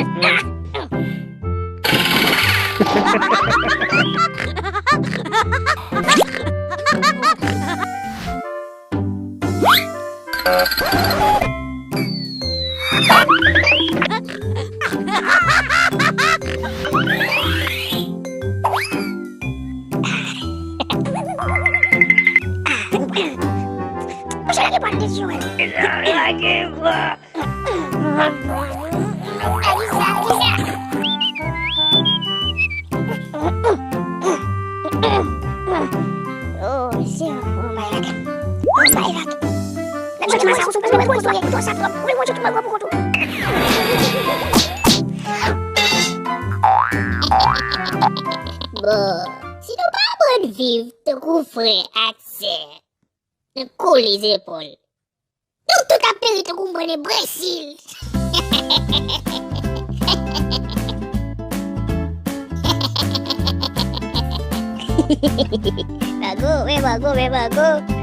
Bisa lagi pandai Joel. Lagi gua. Bisa. Oh, siap. Oh, baik. Nggak bisa masa aku sumpah gue sebagai ketua satpam. Gue mau coba gue pukul tuh. Bon, sino ba bonne vive te couvrir accès? De coller les épaules. Donc tout à fait, te couvrir les Brésil. Bagus, bagus.